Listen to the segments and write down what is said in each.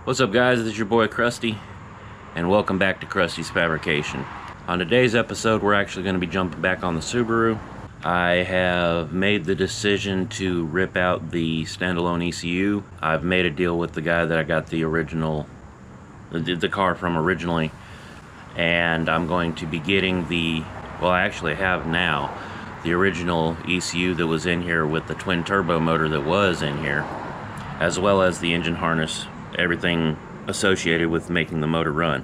What's up, guys? This is your boy Krusty, and welcome back to Krusty's Fabrication. On today's episode, we're actually going to be jumping back on the Subaru. I have made the decision to rip out the standalone ECU. I've made a deal with the guy that I got the car from originally, and I'm going to be getting I actually have now the original ECU that was in here with the twin turbo motor that was in here, as well as the engine harness, everything associated with making the motor run.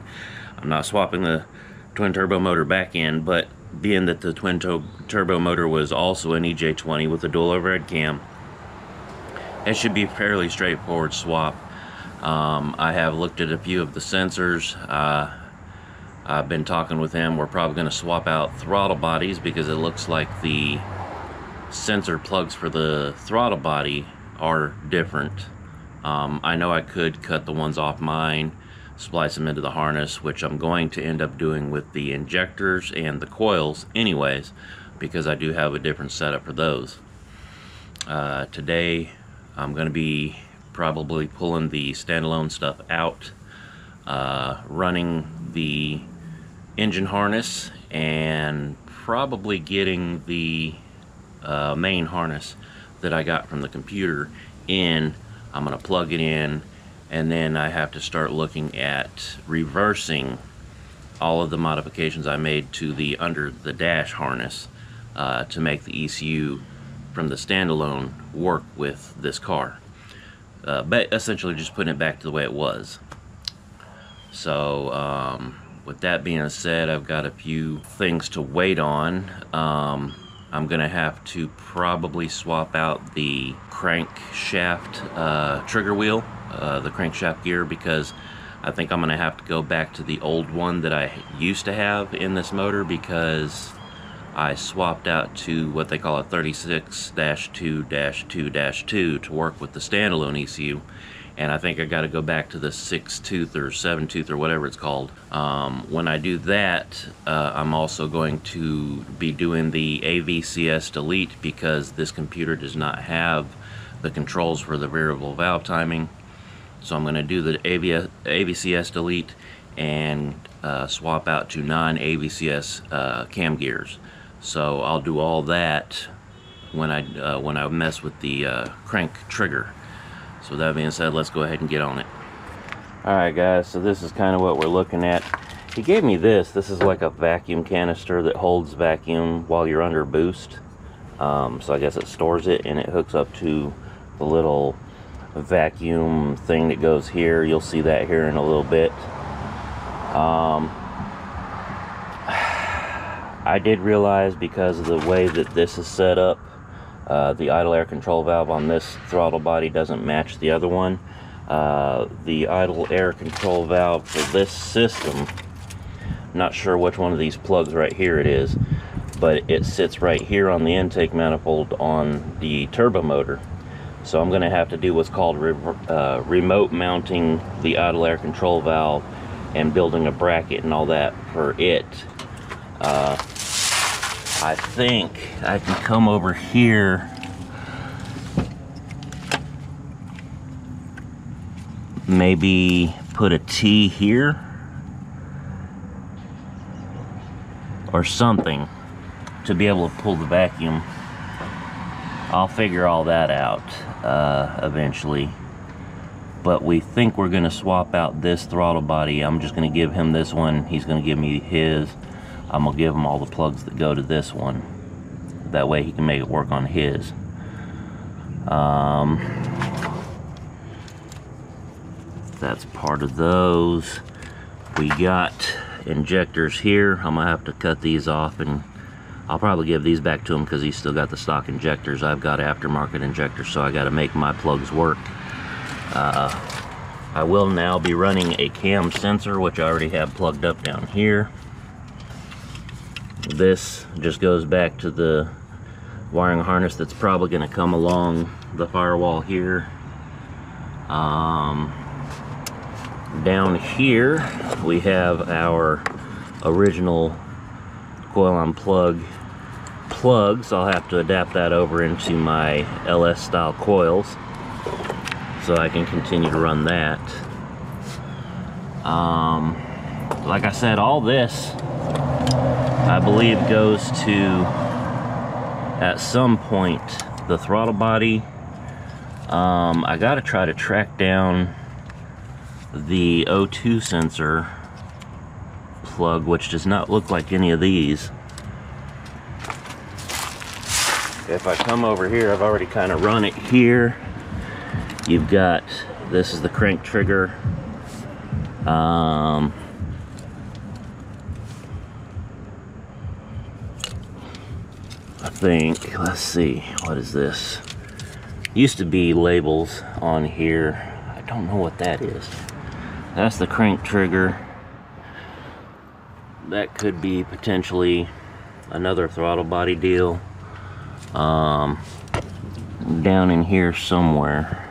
I'm not swapping the twin turbo motor back in, but being that the twin turbo motor was also an EJ20 with a dual overhead cam, it should be a fairly straightforward swap. I have looked at a few of the sensors. I've been talking with him. We're probably going to swap out throttle bodies because it looks like the sensor plugs for the throttle body are different. I know I could cut the ones off mine, splice them into the harness, which I'm going to end up doing with the injectors and the coils anyways, because I do have a different setup for those. Today I'm going to be probably pulling the standalone stuff out, running the engine harness, and probably getting the main harness that I got from the computer in. I'm going to plug it in, and then I have to start looking at reversing all of the modifications I made to the under the dash harness to make the ECU from the standalone work with this car, but essentially just putting it back to the way it was. So with that being said, I've got a few things to wait on. I'm gonna have to probably swap out the crankshaft trigger wheel, the crankshaft gear, because I think I'm gonna have to go back to the old one that I used to have in this motor, because I swapped out to what they call a 36-2-2-2 to work with the standalone ECU, and I think I got to go back to the 6-tooth or 7-tooth or whatever it's called. When I do that, I'm also going to be doing the AVCS delete, because this computer does not have the controls for the variable valve timing. So I'm going to do the AVCS delete and swap out to non-AVCS cam gears. So I'll do all that when I mess with the crank trigger. So that being said, let's go ahead and get on it. Alright guys, so this is kind of what we're looking at. He gave me this. This is like a vacuum canister that holds vacuum while you're under boost. So I guess it stores it, and it hooks up to the little vacuum thing that goes here. You'll see that here in a little bit. I did realize, because of the way that this is set up, the idle air control valve on this throttle body doesn't match the other one. The idle air control valve for this system, not sure which one of these plugs right here it is, but it sits right here on the intake manifold on the turbo motor. So I'm going to have to do what's called remote mounting the idle air control valve and building a bracket and all that for it. I think I can come over here, maybe put a T here or something to be able to pull the vacuum. I'll figure all that out eventually, but we think we're going to swap out this throttle body. I'm just going to give him this one, he's going to give me his. I'm going to give him all the plugs that go to this one. That way he can make it work on his. That's part of those. We got injectors here. I'm going to have to cut these off, and I'll probably give these back to him because he's still got the stock injectors. I've got aftermarket injectors, so I got to make my plugs work. I will now be running a cam sensor, which I already have plugged up down here. This just goes back to the wiring harness that's probably going to come along the firewall here. Down here we have our original coil on plug plugs. I'll have to adapt that over into my LS style coils so I can continue to run that. Like I said, all this I believe goes to, at some point, the throttle body. I gotta try to track down the O2 sensor plug, which does not look like any of these. If I come over here, I've already kind of run it here. You've got, this is the crank trigger. I think, let's see, what is this? Used to be labels on here. I don't know what that is. That's the crank trigger. That could be potentially another throttle body deal. Down in here somewhere.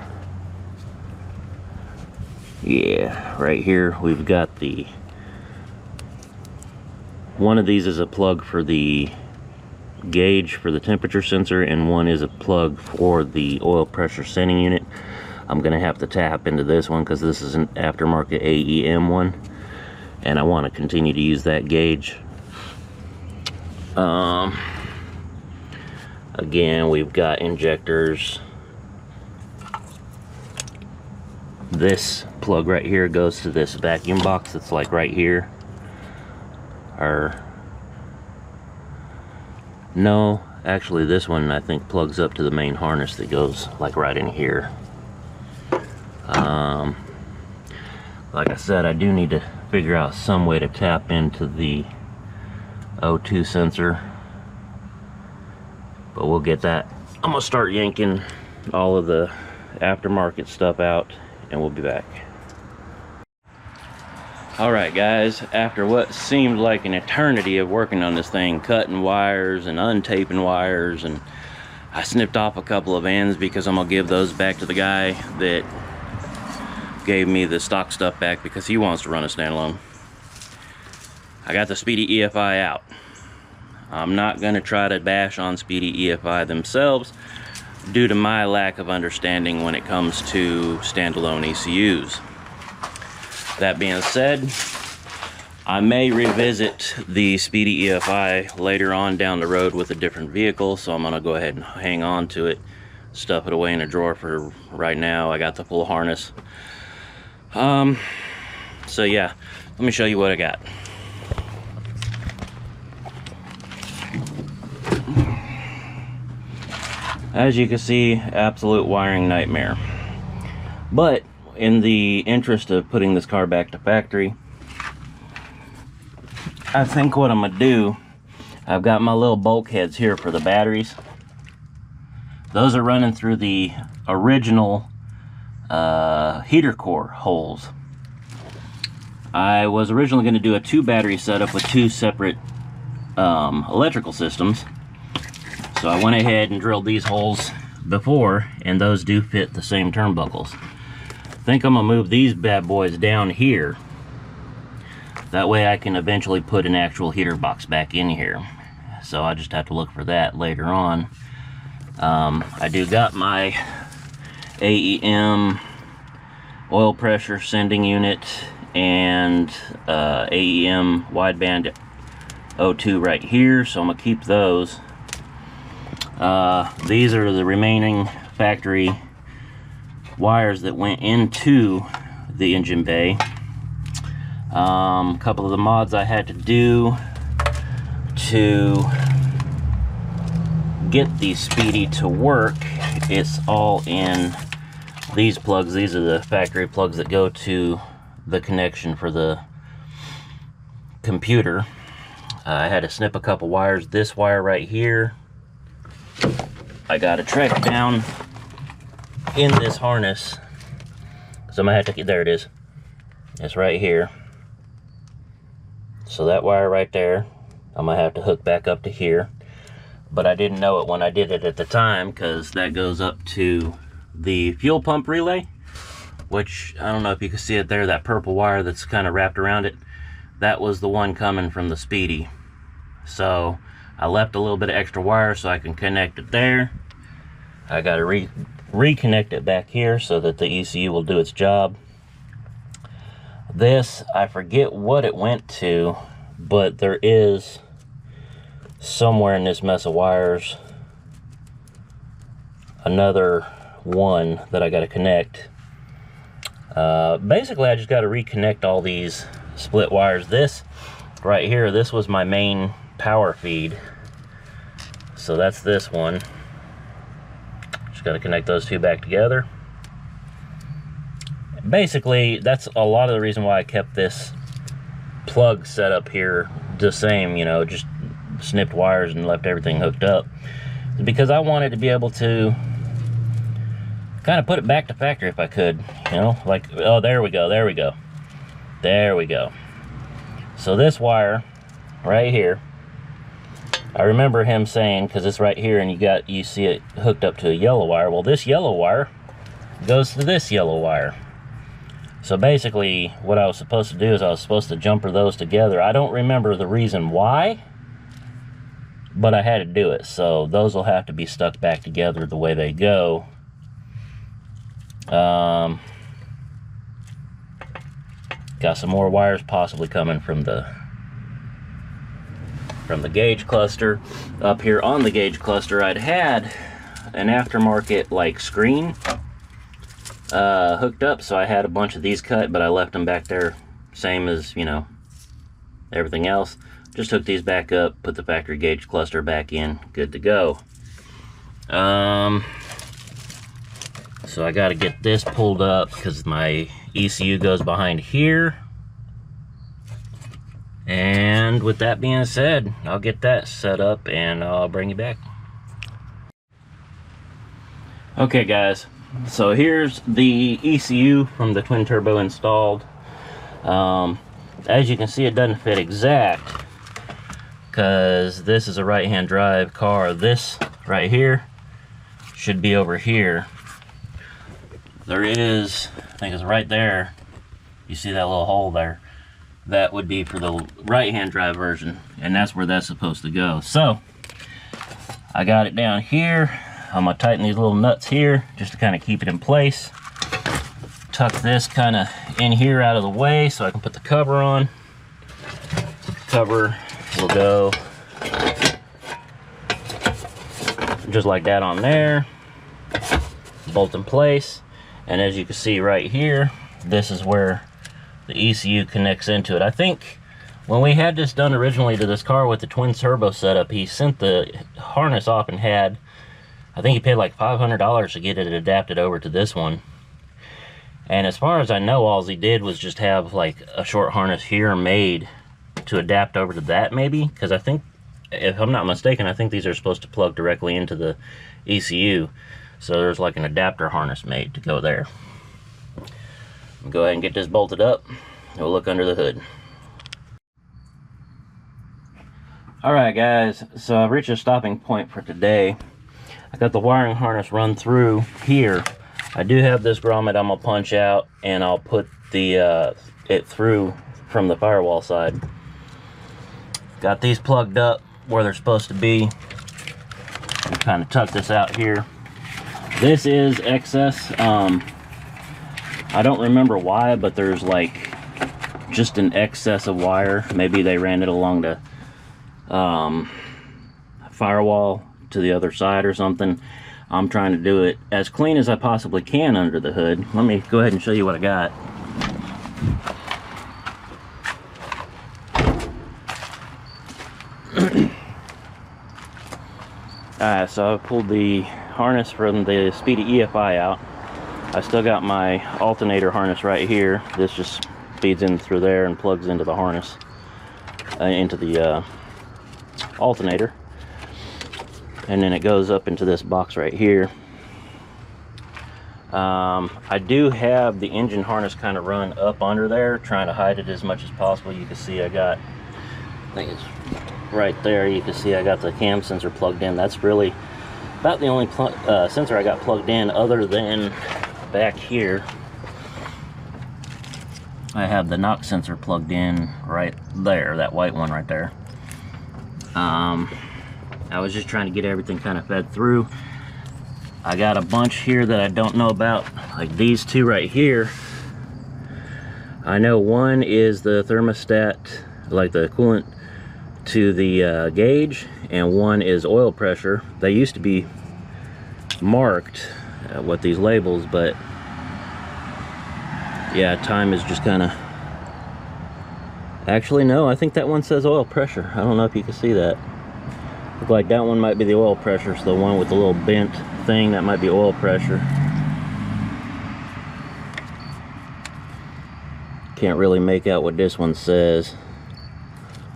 Yeah, right here we've got the, one of these is a plug for the gauge for the temperature sensor, and one is a plug for the oil pressure sending unit. I'm gonna have to tap into this one because this is an aftermarket AEM one, and I want to continue to use that gauge. Again, we've got injectors. This plug right here goes to this vacuum box that's like right here. Or no, actually this one I think plugs up to the main harness that goes like right in here. Like I said, I do need to figure out some way to tap into the O2 sensor, but we'll get that. I'm gonna start yanking all of the aftermarket stuff out and we'll be back. Alright guys, after what seemed like an eternity of working on this thing, cutting wires and untaping wires, and I snipped off a couple of ends because I'm gonna give those back to the guy that gave me the stock stuff back because he wants to run a standalone. I got the SpeedyEFI out. I'm not gonna try to bash on SpeedyEFI themselves due to my lack of understanding when it comes to standalone ECUs. That being said, I may revisit the SpeedyEFI later on down the road with a different vehicle, so I'm gonna go ahead and hang on to it, stuff it away in a drawer for right now. I got the full harness. So yeah, let me show you what I got. As you can see, absolute wiring nightmare. But in the interest of putting this car back to factory, I think what I'm gonna do, I've got my little bulkheads here for the batteries. Those are running through the original heater core holes. I was originally going to do a 2 battery setup with 2 separate electrical systems. So I went ahead and drilled these holes before, and those do fit the same turnbuckles. I think I'm gonna move these bad boys down here. That way I can eventually put an actual heater box back in here. So I just have to look for that later on. I do got my AEM oil pressure sending unit and AEM wideband O2 right here, so I'm gonna keep those. These are the remaining factory wires that went into the engine bay. A couple of the mods I had to do to get the Speedy to work, it's all in these plugs. These are the factory plugs that go to the connection for the computer. I had to snip a couple wires. This wire right here, I got to track down in this harness, so I'm gonna have to, there it is, it's right here. So that wire right there, I'm gonna have to hook back up to here, but I didn't know it when I did it at the time, because that goes up to the fuel pump relay, which I don't know if you can see it there, that purple wire that's kind of wrapped around it, that was the one coming from the Speedy. So I left a little bit of extra wire so I can connect it there. I got to reconnect it back here so that the ECU will do its job. This, I forget what it went to, but there is somewhere in this mess of wires another one that I got to connect. Basically, I just got to reconnect all these split wires. This right here, this was my main power feed. So that's this one. Just got to connect those two back together. Basically, that's a lot of the reason why I kept this plug set up here the same, you know, just snipped wires and left everything hooked up. It's because I wanted to be able to kind of put it back to factory if I could, you know, like, oh, there we go, there we go. There we go. So this wire right here, I remember him saying, because it's right here and you see it hooked up to a yellow wire. Well, this yellow wire goes to this yellow wire. So basically, what I was supposed to do is I was supposed to jumper those together. I don't remember the reason why, but I had to do it. So those will have to be stuck back together the way they go. Got some more wires possibly coming from the gauge cluster. Up here on the gauge cluster, I'd had an aftermarket like screen hooked up, so I had a bunch of these cut, but I left them back there same as, you know, everything else. Just hook these back up, put the factory gauge cluster back in, good to go. So I got to get this pulled up because my ECU goes behind here. And with that being said, I'll get that set up and I'll bring you back. Okay guys, so here's the ECU from the twin turbo installed. As you can see, it doesn't fit exact because this is a right-hand drive car. This right here should be over here. There is, I think it's right there, you see that little hole there? That would be for the right-hand drive version, and that's where that's supposed to go. So I got it down here. I'm gonna tighten these little nuts here just to kind of keep it in place. Tuck this kind of in here out of the way so I can put the cover on. Cover will go just like that on there. Bolt in place. And as you can see right here, this is where the ECU connects into it. I think when we had this done originally to this car with the twin turbo setup, he sent the harness off and had, I think he paid like $500 to get it adapted over to this one. And as far as I know, all he did was just have like a short harness here made to adapt over to that maybe. Because I think, if I'm not mistaken, I think these are supposed to plug directly into the ECU. So there's like an adapter harness made to go there. Go ahead and get this bolted up. We'll look under the hood. Alright guys, so I've reached a stopping point for today. I got the wiring harness run through here. I do have this grommet I'm gonna punch out, and I'll put the it through from the firewall side. Got these plugged up where they're supposed to be. Kind of tuck this out here. This is excess. I don't remember why, but there's like just an excess of wire. Maybe they ran it along the firewall to the other side or something. I'm trying to do it as clean as I possibly can under the hood. Let me go ahead and show you what I got. Alright, so I pulled the harness from the SpeedyEFI out. I still got my alternator harness right here. This just feeds in through there and plugs into the harness, into the alternator. And then it goes up into this box right here. I do have the engine harness kind of run up under there, trying to hide it as much as possible. You can see I got, I think it's right there, you can see I got the cam sensor plugged in. That's really about the only sensor I got plugged in, other than back here I have the knock sensor plugged in right there, that white one right there. I was just trying to get everything kind of fed through. I got a bunch here that I don't know about, like these two right here. I know one is the thermostat, like the coolant to the gauge, and one is oil pressure. They used to be marked with these labels, but yeah, time is just kind of... Actually, no, I think that one says oil pressure. I don't know if you can see that. Look like that one might be the oil pressure, so the one with the little bent thing, that might be oil pressure. Can't really make out what this one says.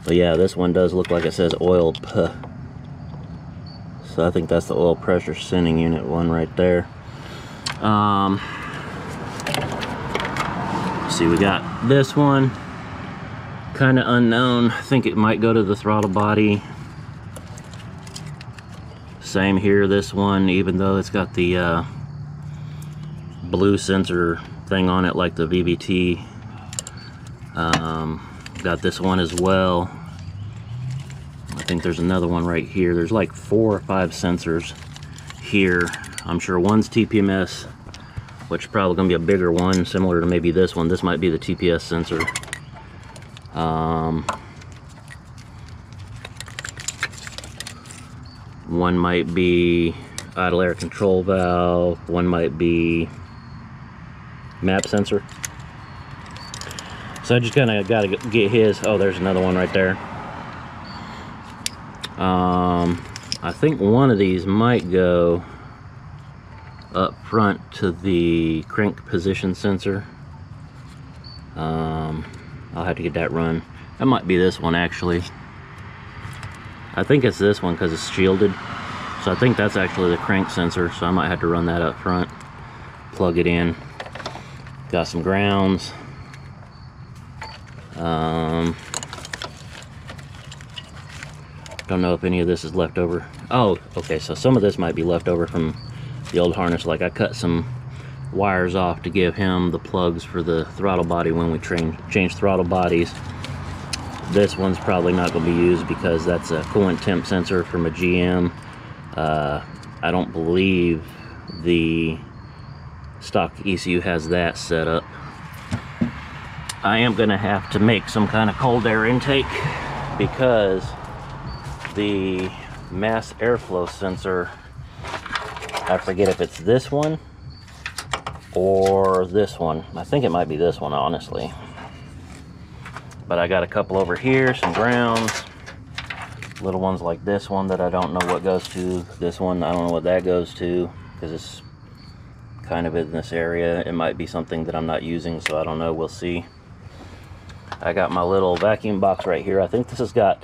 But yeah, this one does look like it says oil P. So I think that's the oil pressure sending unit one right there. See, we got this one, kind of unknown. I think it might go to the throttle body. Same here, this one, even though it's got the blue sensor thing on it like the VVT. Got this one as well. I think there's another one right here. There's like 4 or 5 sensors here. I'm sure one's TPMS, which is probably going to be a bigger one, similar to maybe this one. This might be the TPS sensor. One might be idle air control valve. One might be map sensor. So I just kind of got to get his. Oh, there's another one right there. I think one of these might go up front to the crank position sensor. I'll have to get that run. That might be this one actually. I think it's this one because it's shielded. So I think that's actually the crank sensor. So I might have to run that up front. Plug it in. Got some grounds. Don't know if any of this is left over. Oh, okay, so some of this might be left over from the old harness. Like I cut some wires off to give him the plugs for the throttle body when we change throttle bodies. This one's probably not going to be used because that's a coolant temp sensor from a GM. I don't believe the stock ECU has that set up. I am going to have to make some kind of cold air intake because the mass airflow sensor, I forget if it's this one or this one. I think it might be this one, honestly. But I got a couple over here, some grounds, little ones like this one that I don't know what goes to. This one, I don't know what that goes to because it's kind of in this area. It might be something that I'm not using, so I don't know. We'll see. I got my little vacuum box right here. I think this has got...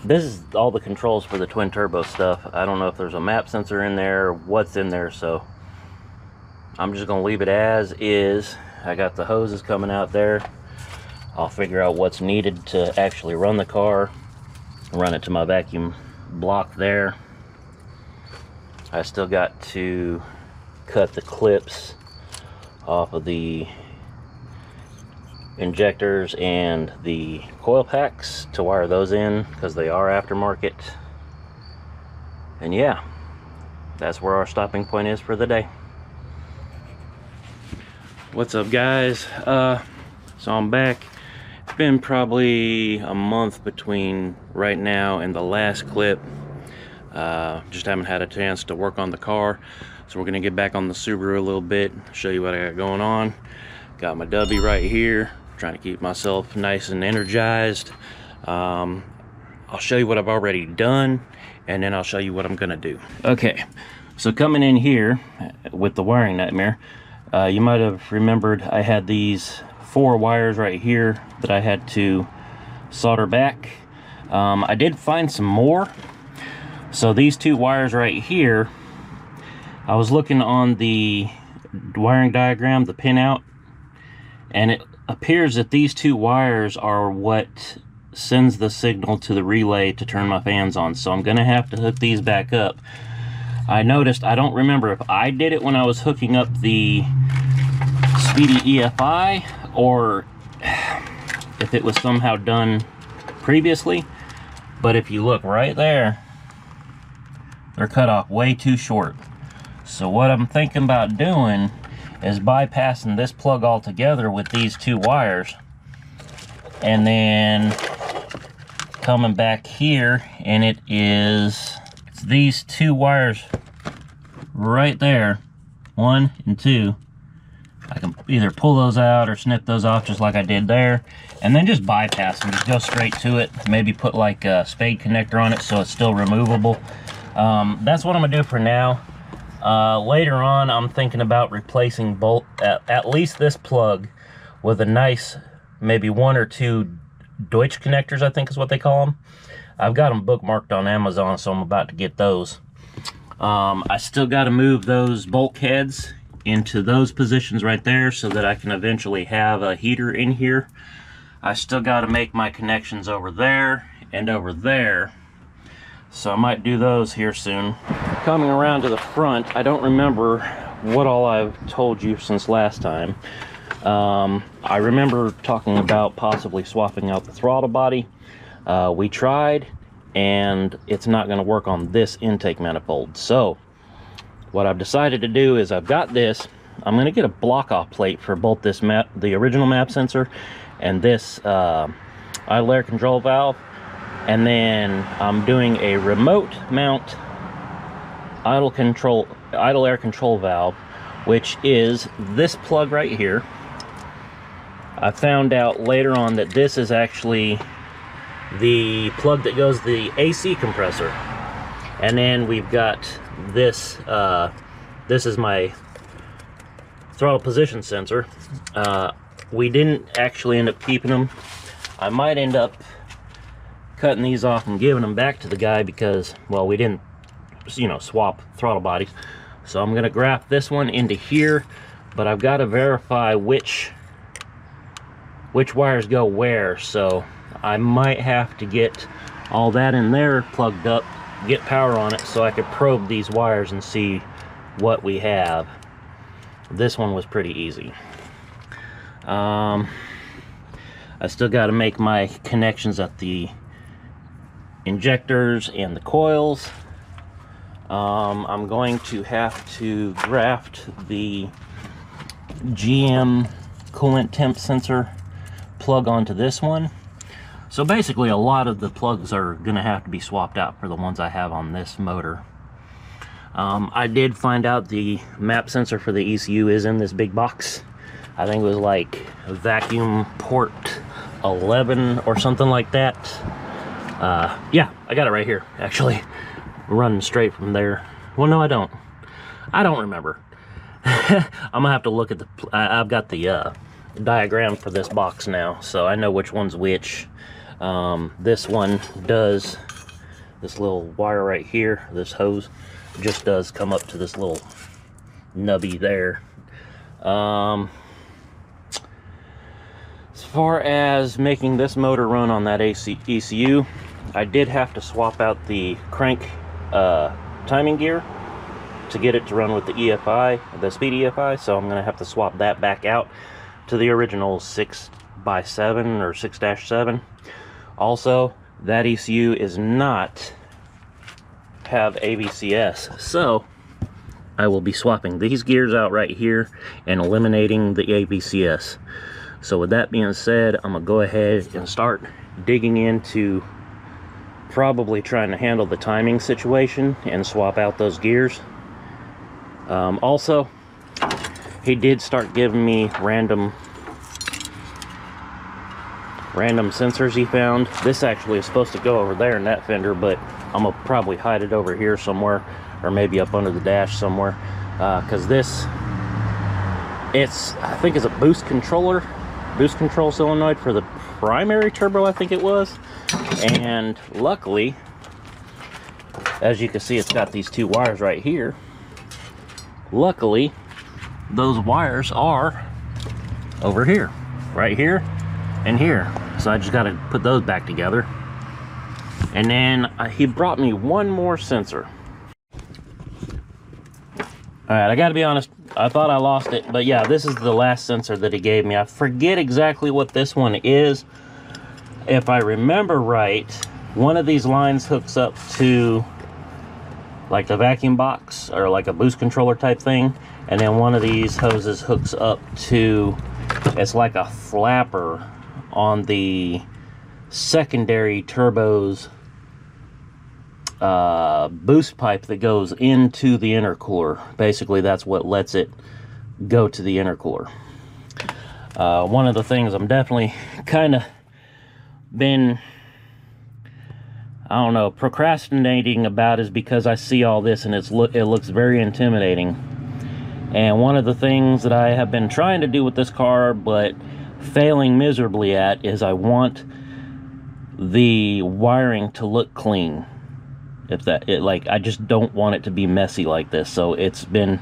This is all the controls for the twin turbo stuff. I don't know if there's a map sensor in there or what's in there, so I'm just gonna leave it as is. I got the hoses coming out there. I'll figure out what's needed to actually run the car, run it to my vacuum block there. I still got to cut the clips off of the injectors and the coil packs to wire those in because they are aftermarket. And yeah, that's where our stopping point is for the day. What's up, guys? So I'm back. It's been probably a month between right now and the last clip. Just haven't had a chance to work on the car, so we're gonna get back on the Subaru a little bit, show you what I got going on. Got my Dubby right here, trying to keep myself nice and energized. I'll show you what I've already done, and then I'll show you what I'm gonna do. Okay, so coming in here with the wiring nightmare, you might have remembered I had these 4 wires right here that I had to solder back. I did find some more. So these 2 wires right here, I was looking on the wiring diagram, the pinout, and it appears that these 2 wires are what sends the signal to the relay to turn my fans on. So I'm gonna have to hook these back up. I noticed, I don't remember if I did it when I was hooking up the SpeedyEFI or if it was somehow done previously, but if you look right there, they're cut off way too short. So what I'm thinking about doing is bypassing this plug altogether with these two wires, and then coming back here, and it's these two wires right there, 1 and 2. I can either pull those out or snip those off just like I did there, and then just bypass them, just go straight to it. Maybe put like a spade connector on it so it's still removable. That's what I'm gonna do for now. Later on, I'm thinking about replacing at least this plug with a nice, maybe 1 or 2 Deutsch connectors, I think is what they call them. I've got them bookmarked on Amazon, so I'm about to get those. I still got to move those bulkheads into those positions right there so that I can eventually have a heater in here. I still got to make my connections over there and over there, so I might do those here soon. Coming around to the front, I don't remember what all I've told you since last time. I remember talking about possibly swapping out the throttle body. We tried, and it's not going to work on this intake manifold. So what I've decided to do is I've got this. I'm going to get a block-off plate for both this the original map sensor, and this idle air control valve. And then I'm doing a remote mount idle air control valve, which is this plug right here. I found out later on that this is actually the plug that goes the AC compressor. And then we've got this, this is my throttle position sensor. We didn't actually end up keeping them. I might end up cutting these off and giving them back to the guy because, well, we didn't, you know, swap throttle bodies. So I'm gonna graft this one into here, but I've got to verify which wires go where, so I might have to get all that in there plugged up, get power on it, so I could probe these wires and see what we have. This one was pretty easy. I still got to make my connections at the injectors and the coils. I'm going to have to graft the GM coolant temp sensor plug onto this one. So basically a lot of the plugs are going to have to be swapped out for the ones I have on this motor. I did find out the map sensor for the ECU is in this big box. I think it was like vacuum port 11 or something like that. Yeah, I got it right here, actually. Running straight from there. Well, no, I don't remember. I'm gonna have to look at the I've got the diagram for this box now, so I know which one's which. This one does, this little wire right here, this hose just does come up to this little nubby there. As far as making this motor run on that ECU, I did have to swap out the crank timing gear to get it to run with the EFI, the SpeedyEFI, so I'm gonna have to swap that back out to the original 6x7 or 6-7. Also, that ECU is not have AVCS, so I will be swapping these gears out right here and eliminating the AVCS. So with that being said, I'm gonna go ahead and start digging into probably trying to handle the timing situation and swap out those gears. Also, he did start giving me random sensors he found. This actually is supposed to go over there in that fender, but I'm gonna probably hide it over here somewhere, or maybe up under the dash somewhere, because this, I think it's a boost control solenoid for the primary turbo, I think it was. And luckily, as you can see, it's got these two wires right here. Luckily, those wires are over here, right here and here. So I just got to put those back together. And then he brought me one more sensor. Alright, I gotta be honest, I thought I lost it, but yeah, this is the last sensor that he gave me. I forget exactly what this one is. If I remember right, one of these lines hooks up to like the vacuum box or like a boost controller type thing, And then one of these hoses hooks up to, it's like a flapper on the secondary turbo's boost pipe that goes into the intercooler. Basically, that's what lets it go to the intercooler. One of the things I'm definitely kind of been, I don't know, procrastinating about is because I see all this and it looks very intimidating. And one of the things that I have been trying to do with this car but failing miserably at is I want the wiring to look clean. Like, I just don't want it to be messy like this. So it's been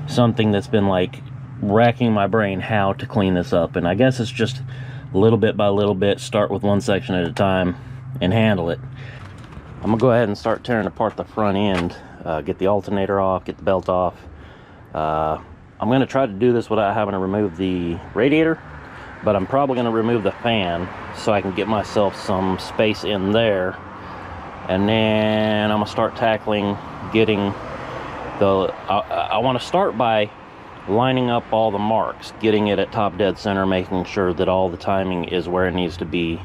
something that's been like racking my brain how to clean this up. And I guess it's just little bit by little bit, start with one section at a time and handle it. I'm gonna go ahead and start tearing apart the front end, get the alternator off, get the belt off. I'm gonna try to do this without having to remove the radiator, but I'm probably gonna remove the fan so I can get myself some space in there. And then I'm gonna start tackling getting the, I wanna start by lining up all the marks, getting it at top dead center, making sure that all the timing is where it needs to be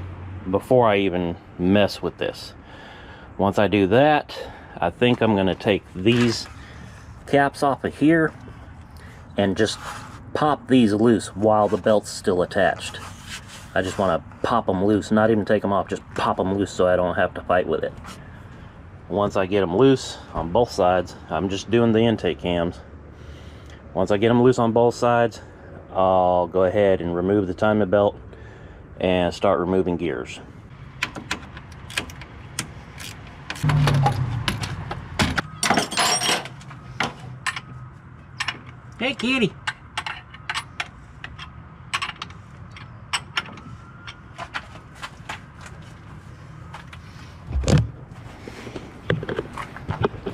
before I even mess with this. Once I do that, I think I'm gonna take these caps off of here and just pop these loose while the belt's still attached. I just want to pop them loose, not even take them off, just pop them loose so I don't have to fight with it. Once I get them loose on both sides, I'm just doing the intake cams. Once I get them loose on both sides, I'll go ahead and remove the timing belt and start removing gears. Hey, kitty.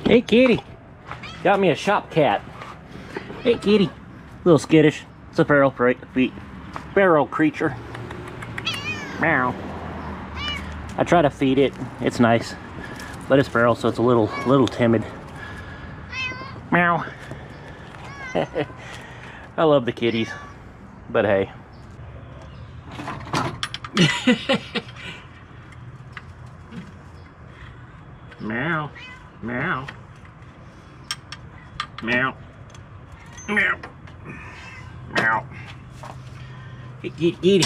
Hey, kitty. Got me a shop cat. Hey, kitty. A little skittish. It's a feral creature. Meow. I try to feed it. It's nice, but it's feral, so it's a little timid. Meow. I love the kitties, but hey. Meow, meow, meow, meow, meow. Hey, kitty.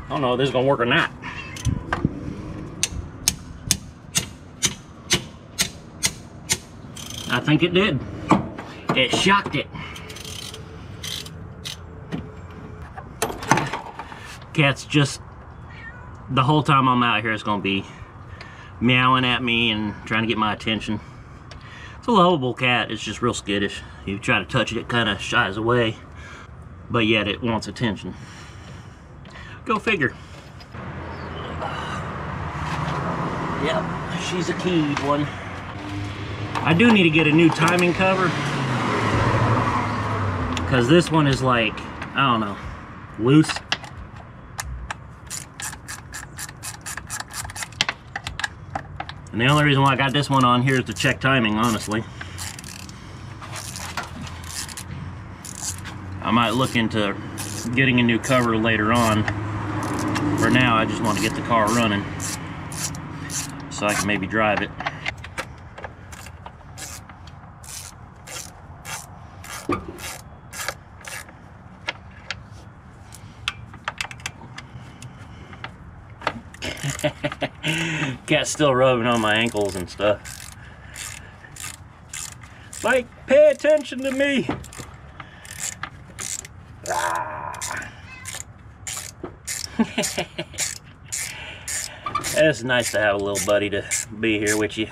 I don't know if this is gonna work or not. I think it did. It shocked it. Cat's just, the whole time I'm out here, it's gonna be meowing at me and trying to get my attention. It's a lovable cat, it's just real skittish. You try to touch it, it kind of shies away, but yet it wants attention. Go figure. Yep, she's a keyed one. I do need to get a new timing cover, because this one is like, I don't know, loose. And the only reason why I got this one on here is to check timing, honestly. I might look into getting a new cover later on. For now, I just want to get the car running so I can maybe drive it. Cat's still rubbing on my ankles and stuff. Like, pay attention to me. It's nice to have a little buddy to be here with you.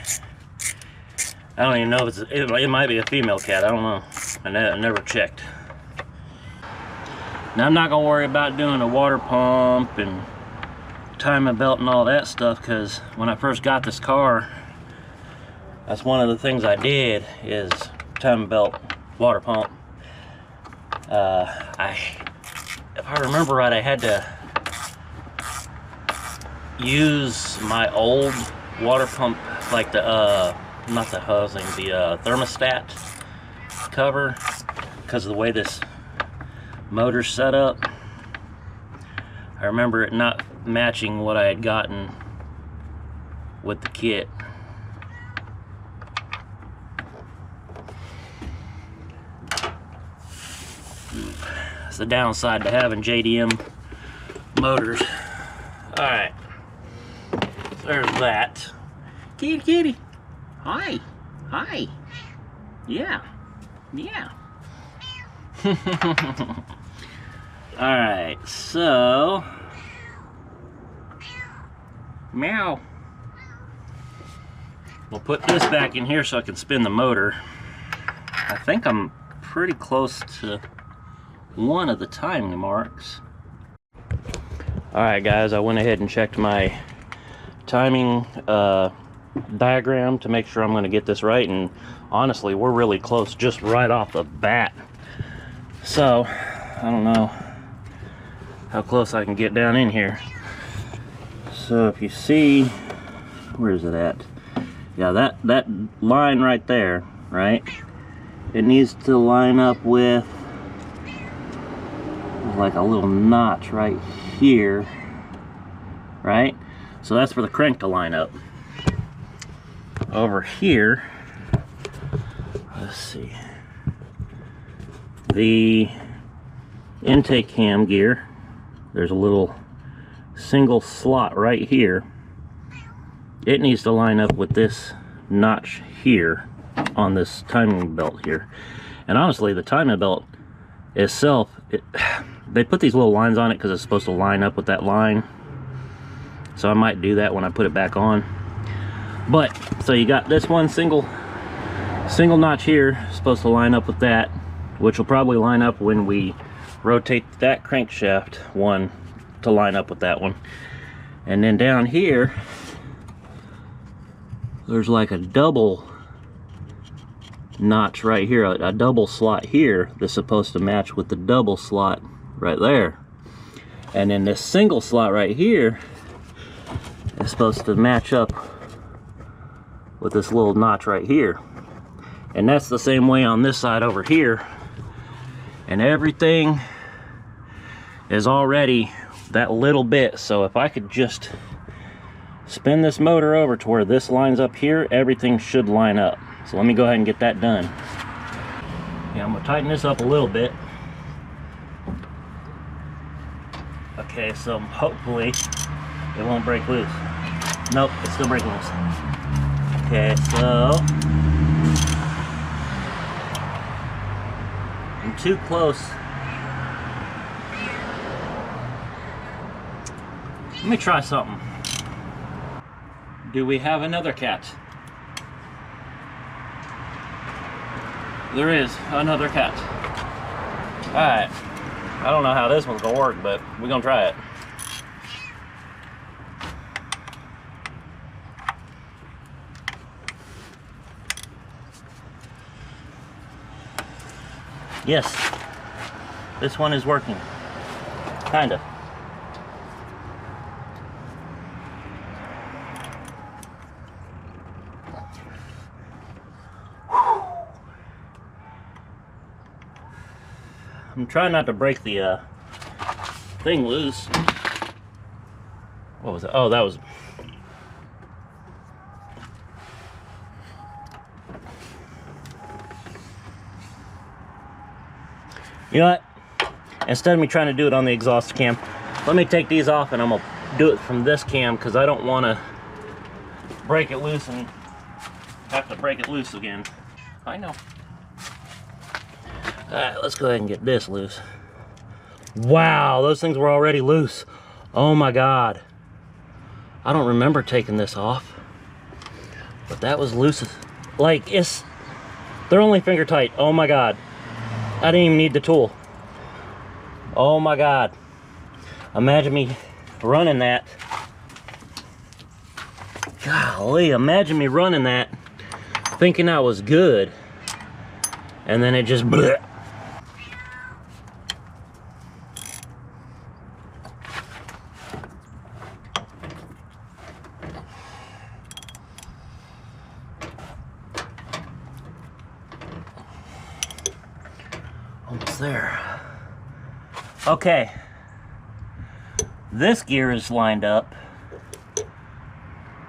I don't even know if it might be a female cat. I don't know. I never checked. Now I'm not gonna worry about doing a water pump and timing belt and all that stuff, because when I first got this car, That's one of the things I did, is timing belt water pump. If I remember right, I had to use my old water pump, like the not the housing, the thermostat cover, because of the way this motor's set up. I remember it not matching what I had gotten with the kit. It's the downside to having JDM motors. Alright, there's that. Kitty, kitty. Hi. Hi. Yeah. Yeah. Alright, so. Meow. We'll put this back in here so I can spin the motor. I think I'm pretty close to one of the timing marks. Alright guys, I went ahead and checked my timing diagram to make sure I'm going to get this right, and honestly we're really close just right off the bat. So I don't know how close I can get down in here. So if you see, where is it at? Yeah, that line right there, right? It needs to line up with like a little notch right here, right? So that's for the crank to line up. Over here, let's see, the intake cam gear, there's a little single slot right here. It needs to line up with this notch here on this timing belt here. And honestly, the timing belt itself, they put these little lines on it because it's supposed to line up with that line. So I might do that when I put it back on. But so you got this one single notch here, supposed to line up with that, which will probably line up when we rotate that crankshaft one to line up with that one. And then down here there's like a double notch right here, a double slot here that's supposed to match with the double slot right there. And then this single slot right here is supposed to match up with this little notch right here. And that's the same way on this side over here. And everything is already that little bit. So if I could just spin this motor over to where this lines up here, everything should line up. So let me go ahead and get that done. Yeah, I'm gonna tighten this up a little bit. Okay, so hopefully it won't break loose. Nope, it's still breaking loose. Okay, so I'm too close. Let me try something. Do we have another cat? There is another cat. Alright. I don't know how this one's gonna work, but we're gonna try it. Yes, this one is working. Kinda. I'm trying not to break the thing loose. What was it? Oh, that was... You know what? Instead of me trying to do it on the exhaust cam, let me take these off and I'm gonna do it from this cam, because I don't want to break it loose and have to break it loose again. I know. Alright, let's go ahead and get this loose. Wow, those things were already loose. Oh my god. I don't remember taking this off, but that was loose. Like, they're only finger tight. Oh my god. I didn't even need the tool. Oh my god. Imagine me running that. Golly, imagine me running that thinking I was good, and then it just bleh. Almost there. Okay, this gear is lined up.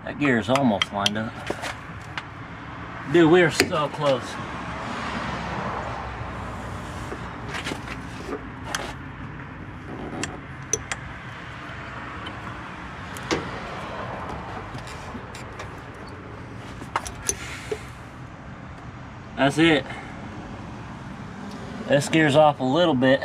That gear is almost lined up. Dude, we are so close. That's it. This gear's off a little bit.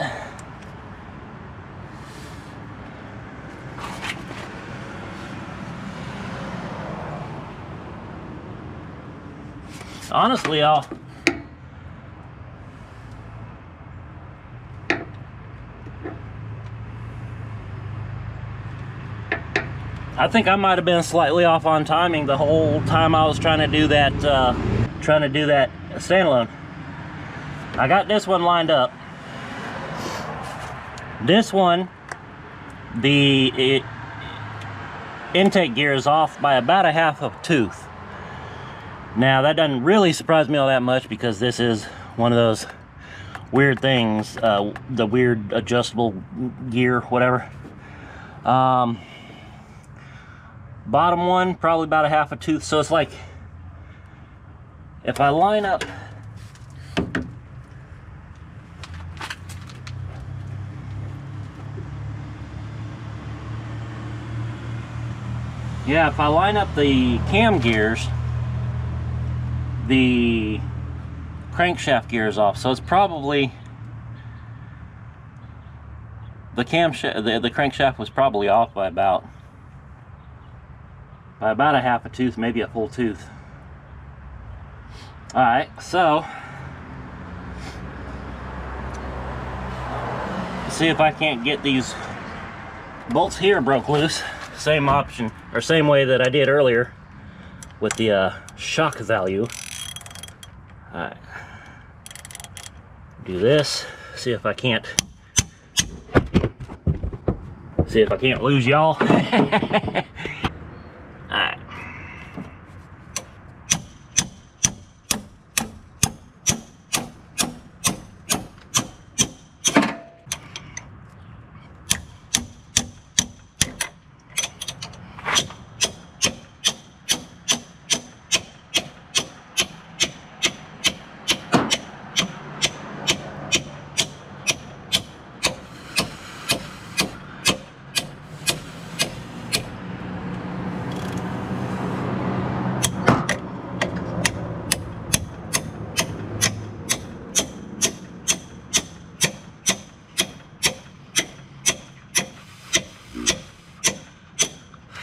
Honestly, I think I might have been slightly off on timing the whole time I was trying to do that standalone. I got this one lined up. This one, the intake gear is off by about a half a tooth. Now that doesn't really surprise me all that much because this is one of those weird things, the weird adjustable gear, whatever. Bottom one, probably about a half a tooth. So it's like, if I line up, yeah, if I line up the cam gears, the crankshaft gear is off, so it's probably the crankshaft was probably off by about a half a tooth, maybe a full tooth. All right, so let's see if I can't get these bolts here broke loose. Same option, or same way that I did earlier with the shock value. Alright, do this, see if I can't lose y'all. Alright.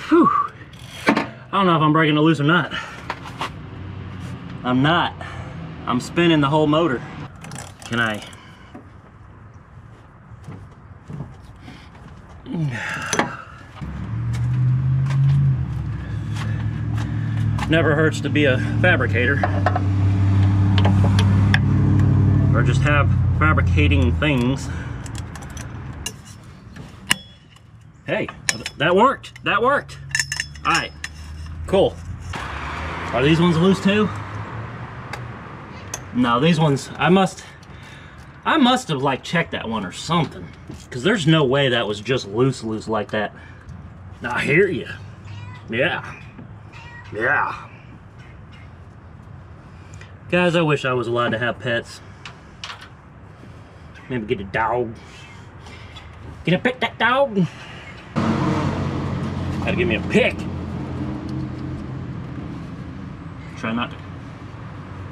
Whew. I don't know if I'm breaking a loose or not. I'm not. I'm spinning the whole motor. Can I? Never hurts to be a fabricator. Or just have fabricating things. Hey, that worked. That worked. All right, cool. Are these ones loose too? No, these ones, I must have like checked that one or something, because there's no way that was just loose like that. I hear you. Yeah. Yeah. Guys, I wish I was allowed to have pets. Maybe get a dog. Can I pet that dog? Gotta give me a pick. Try not to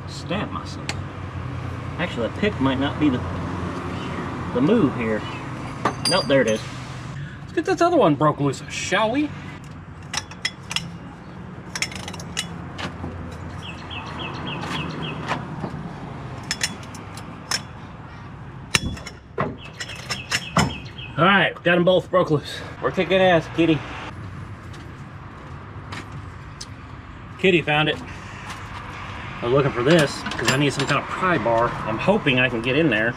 stab myself. Actually, that pick might not be the move here. Nope, there it is. Let's get this other one broke loose, shall we? All right, got them both broke loose. We're kicking ass, kitty. Kitty found it. I was looking for this because I need some kind of pry bar. I'm hoping I can get in there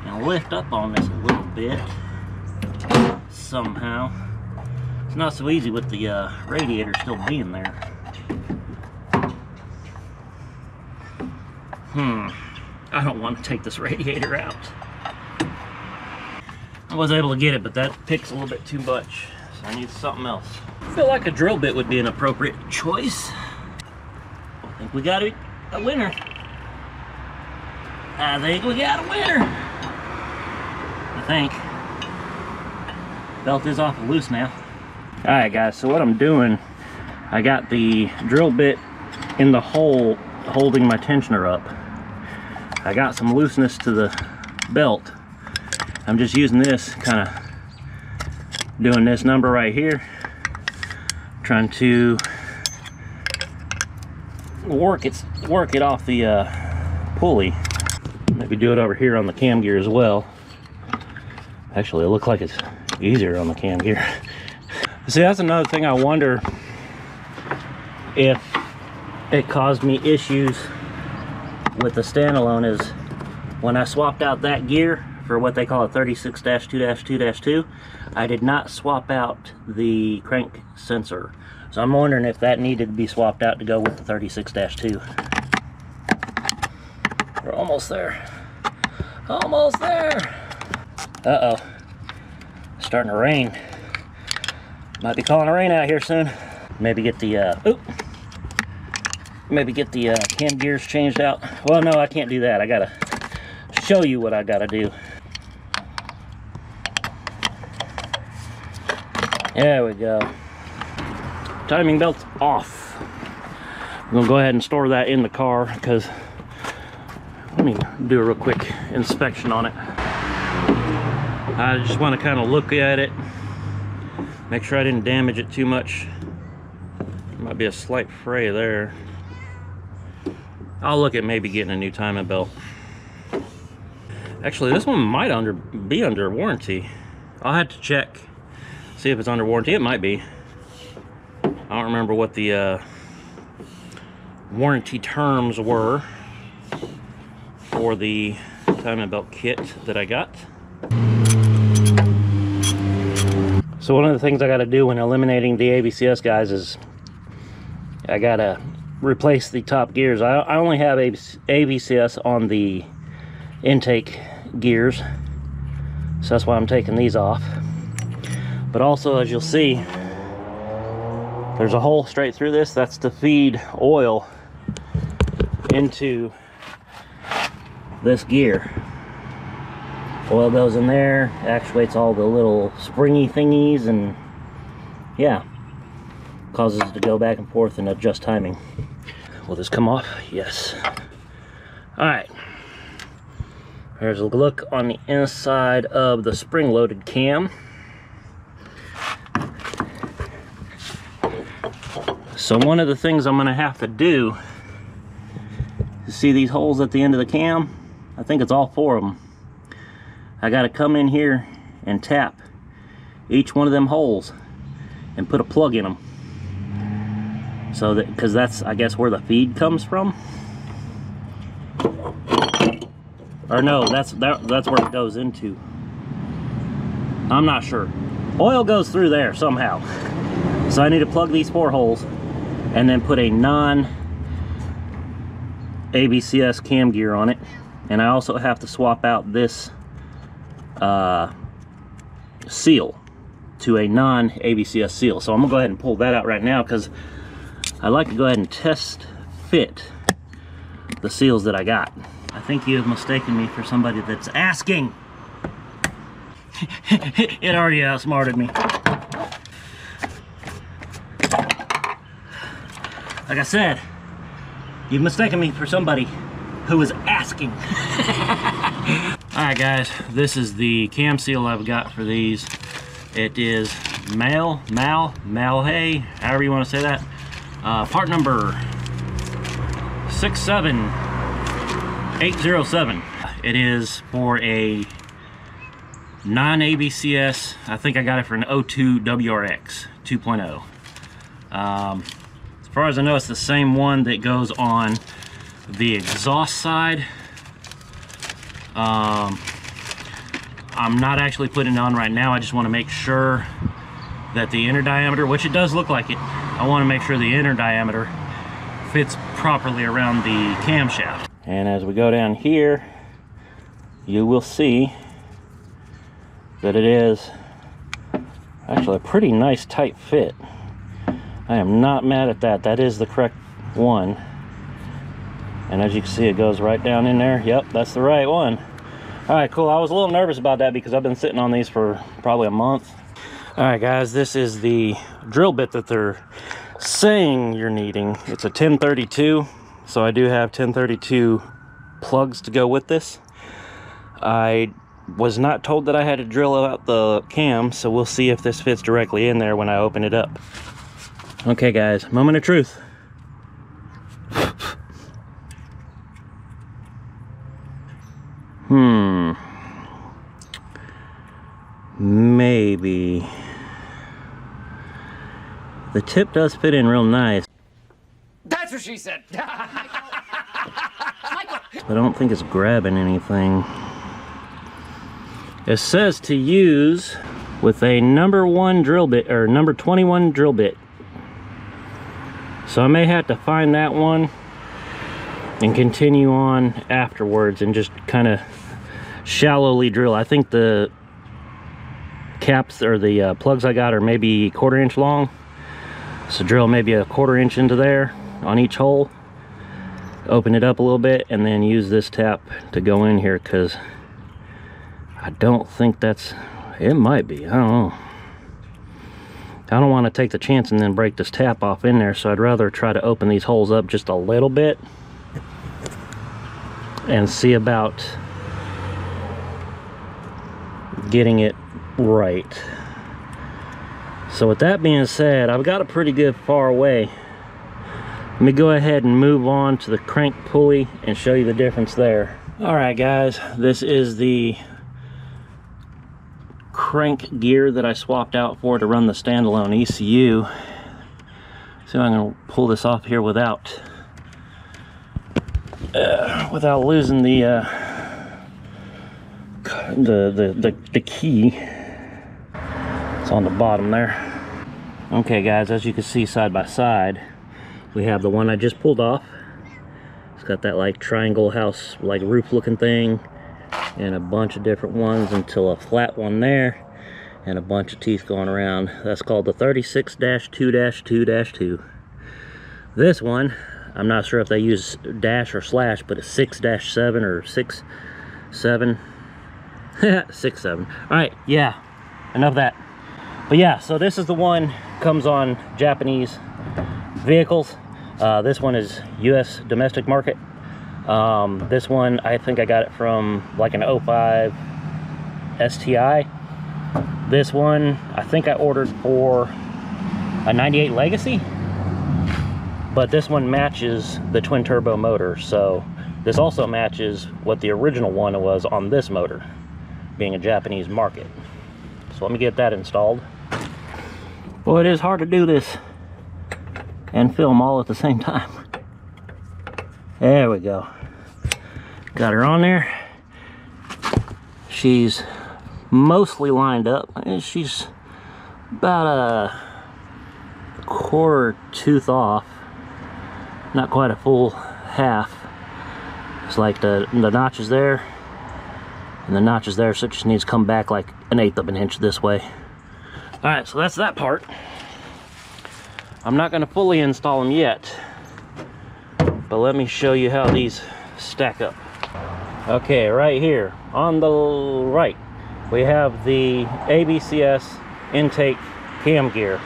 and lift up on this a little bit somehow. It's not so easy with the radiator still being there. I don't want to take this radiator out. I was able to get it, but that picks a little bit too much, so I need something else. I feel like a drill bit would be an appropriate choice. I think we got a winner. I think we got a winner. I think. Belt is off and loose now. Alright guys, so what I'm doing, I got the drill bit in the hole holding my tensioner up. I got some looseness to the belt. I'm just using this, kind of doing this number right here, trying to work it off the pulley. Maybe do it over here on the cam gear as well. Actually, it looks like it's easier on the cam gear. See, that's another thing I wonder if it caused me issues with the standalone, is when I swapped out that gear for what they call a 36-2-2-2, I did not swap out the crank sensor. So I'm wondering if that needed to be swapped out to go with the 36-2. We're almost there. Almost there. Uh-oh. Starting to rain. Might be calling a rain out here soon. Maybe get the cam gears changed out. Well, no, I can't do that. I gotta show you what I gotta do. There we go. Timing belt's off. I'm gonna go ahead and store that in the car because let me do a real quick inspection on it. I just want to kind of look at it, make sure I didn't damage it too much. There might be a slight fray there. I'll look at maybe getting a new timing belt. Actually, this one might be under warranty. I'll have to check, see if it's under warranty. It might be. I don't remember what the warranty terms were for the timing belt kit that I got. So one of the things I got to do when eliminating the AVCS, guys, is I got to replace the top gears. I only have AVCS on the intake gears, so that's why I'm taking these off. But also, as you'll see, there's a hole straight through this. That's to feed oil into this gear. Oil goes in there, actuates all the little springy thingies, and yeah, causes it to go back and forth and adjust timing. Will this come off? Yes. Alright. Here's a look on the inside of the spring-loaded cam. So one of the things I'm going to have to do is see these holes at the end of the cam. I think it's all 4 of them. I got to come in here and tap each one of them holes and put a plug in them. So that, because that's, I guess, where the feed comes from. Or no, that's where it goes into. I'm not sure. Oil goes through there somehow. So I need to plug these 4 holes and then put a non-AVCS cam gear on it. And I also have to swap out this seal to a non-AVCS seal. So I'm gonna go ahead and pull that out right now because I like to go ahead and test fit the seals that I got. I think you have mistaken me for somebody that's asking. It already outsmarted me. Like I said, you've mistaken me for somebody who was asking. Alright guys, this is the cam seal I've got for these. It is Malhay, however you want to say that. Part number 67807. It is for a non-AVCS. I think I got it for an 02 WRX 2.0. It's far as I know, it's the same one that goes on the exhaust side. I'm not actually putting it on right now. I just want to make sure that the inner diameter, which it does look like it, I want to make sure the inner diameter fits properly around the camshaft. And as we go down here, you will see that it is actually a pretty nice tight fit. I am not mad at that. That is the correct one. And as you can see, it goes right down in there. Yep, that's the right one. All right, cool. I was a little nervous about that because I've been sitting on these for probably a month. All right, guys, this is the drill bit that they're saying you're needing. It's a 1032, so I do have 1032 plugs to go with this. I was not told that I had to drill out the cam, so we'll see if this fits directly in there when I open it up. Okay, guys, moment of truth. Maybe. The tip does fit in real nice. That's what she said. I don't think it's grabbing anything. It says to use with a number 1 drill bit, or number 21 drill bit. So I may have to find that one and continue on afterwards and just kind of shallowly drill. I think the caps or the plugs I got are maybe 1/4 inch long. So drill maybe a 1/4 inch into there on each hole. Open it up a little bit and then use this tap to go in here, because I don't think that's, it might be, I don't know. I don't want to take the chance and then break this tap off in there, so I'd rather try to open these holes up just a little bit and see about getting it right. So with that being said, I've got a pretty good far away. Let me go ahead and move on to the crank pulley and show you the difference there. All right, guys, this is the crank gear that I swapped out for to run the standalone ECU. So I'm gonna pull this off here without losing the key. It's on the bottom there. Okay, guys, as you can see side by side, we have the one I just pulled off. It's got that like triangle house, like roof looking thing, and a bunch of different ones until a flat one there, and a bunch of teeth going around. That's called the 36-2-2-2. This one, I'm not sure if they use dash or slash, but it's 6-7 or 6-7. 6-7. All right, yeah, enough of that. But yeah, so this is the one, comes on Japanese vehicles. This one is US domestic market. This one, I think I got it from like an 05 STI. This one, I think I ordered for a 98 Legacy, but this one matches the twin turbo motor. So this also matches what the original one was on this motor, being a Japanese market. So let me get that installed. Boy, it is hard to do this and film all at the same time. There we go. Got her on there. She's mostly lined up. She's about a 1/4 tooth off. Not quite a full half. It's like the notch is there and the notch is there, so it just needs to come back like 1/8 of an inch this way. All right, so that's that part. I'm not gonna fully install them yet, but let me show you how these stack up. Okay, right here on the right, we have the AVCS intake cam gear.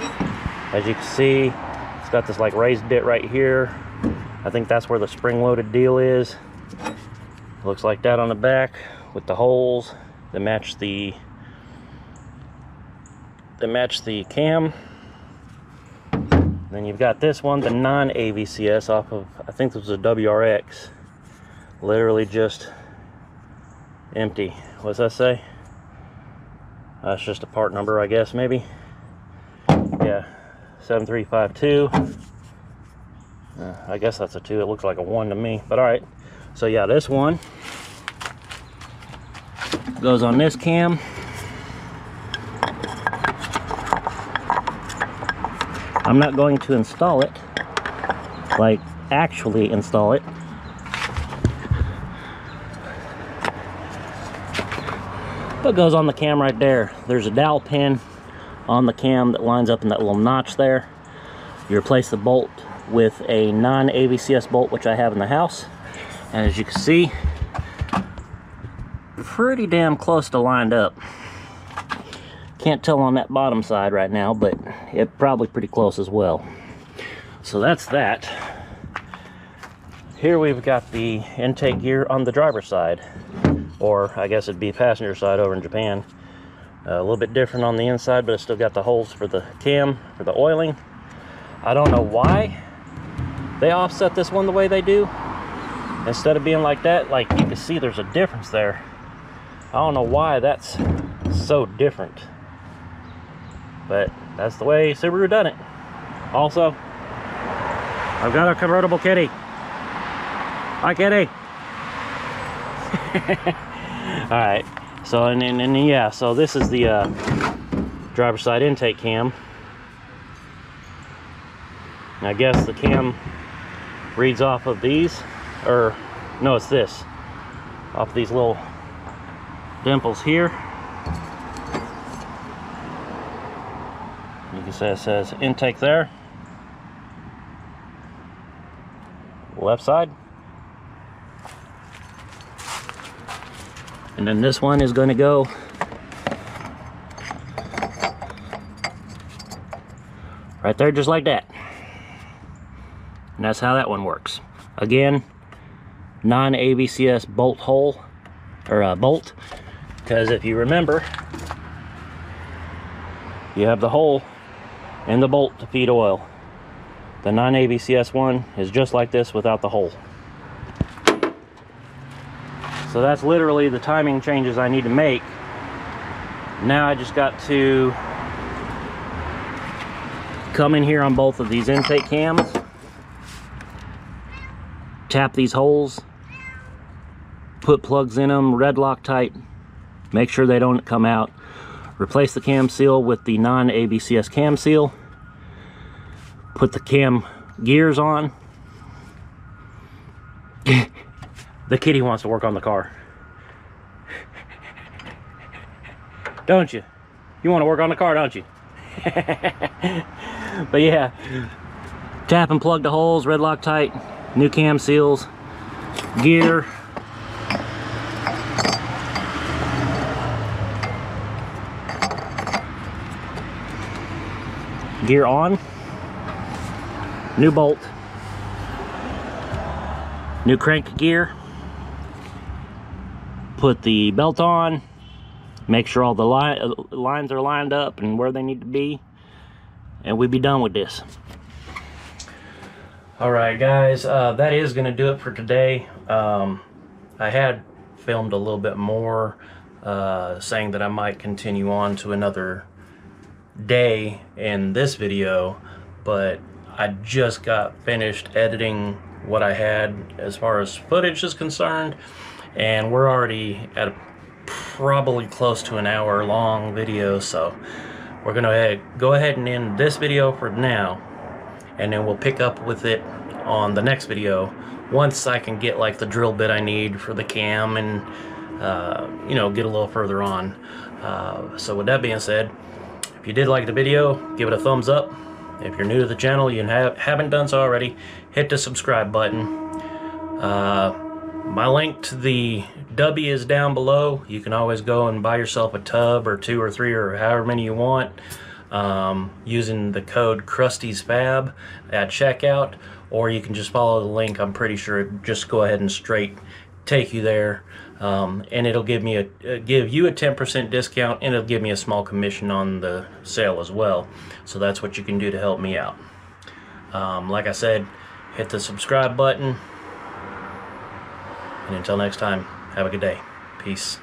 As you can see, it's got this like raised bit right here. I think that's where the spring-loaded deal is. Looks like that on the back with the holes that match the cam. Then you've got this one, the non-AVCS, off of, I think this was a WRX. Literally just empty. What's that say? That's just a part number, I guess, maybe. Yeah, 7352. I guess that's a 2. It looks like a 1 to me, but all right. So yeah, this one goes on this cam. I'm not going to install it, like actually install it. But goes on the cam right there. There's a dowel pin on the cam that lines up in that little notch there. You replace the bolt with a non-AVCS bolt, which I have in the house. And as you can see, pretty damn close to lined up. Can't tell on that bottom side right now, but it's probably pretty close as well. So that's that. Here we've got the intake gear on the driver's side, or I guess it'd be passenger side over in Japan. A little bit different on the inside, but it's still got the holes for the cam, for the oiling. I don't know why they offset this one the way they do. Instead of being like that, like you can see there's a difference there. I don't know why that's so different. But that's the way Subaru done it. Also, I've got a convertible kitty. Hi, kitty. All right. So and yeah. So this is the driver's side intake cam. And I guess the cam reads off of these, or no, it's this. Off these little dimples here. You can see it says intake there. Left side. And then this one is going to go right there, just like that. And that's how that one works. Again, non-AVCS bolt hole, or bolt, because if you remember, you have the hole and the bolt to feed oil. The non-AVCS one is just like this without the hole. So that's literally the timing changes I need to make. Now I just got to come in here on both of these intake cams, tap these holes, put plugs in them, red Loctite, make sure they don't come out, replace the cam seal with the non-AVCS cam seal, put the cam gears on. The kitty wants to work on the car. Don't you? You want to work on the car, don't you? But yeah, tap and plug the holes, red Loctite, new cam seals, gear. Gear on, new bolt, new crank gear, put the belt on, make sure all the lines are lined up and where they need to be, and we'll be done with this. Alright guys, that is going to do it for today. I had filmed a little bit more saying that I might continue on to another day in this video, but I just got finished editing what I had as far as footage is concerned, and we're already at probably close to an hour long video, so we're gonna go ahead and end this video for now, and then we'll pick up with it on the next video once I can get like the drill bit I need for the cam and you know, get a little further on. So with that being said, if you did like the video, give it a thumbs up. If you're new to the channel and haven't done so already, hit the subscribe button. My link to the W is down below. You can always go and buy yourself a tub or 2 or 3 or however many you want using the code Krusty'sFab at checkout, or you can just follow the link. I'm pretty sure it just go ahead and straight take you there, and it'll give me give you a 10% discount, and it'll give me a small commission on the sale as well. So that's what you can do to help me out. Like I said, hit the subscribe button, and until next time, have a good day. Peace.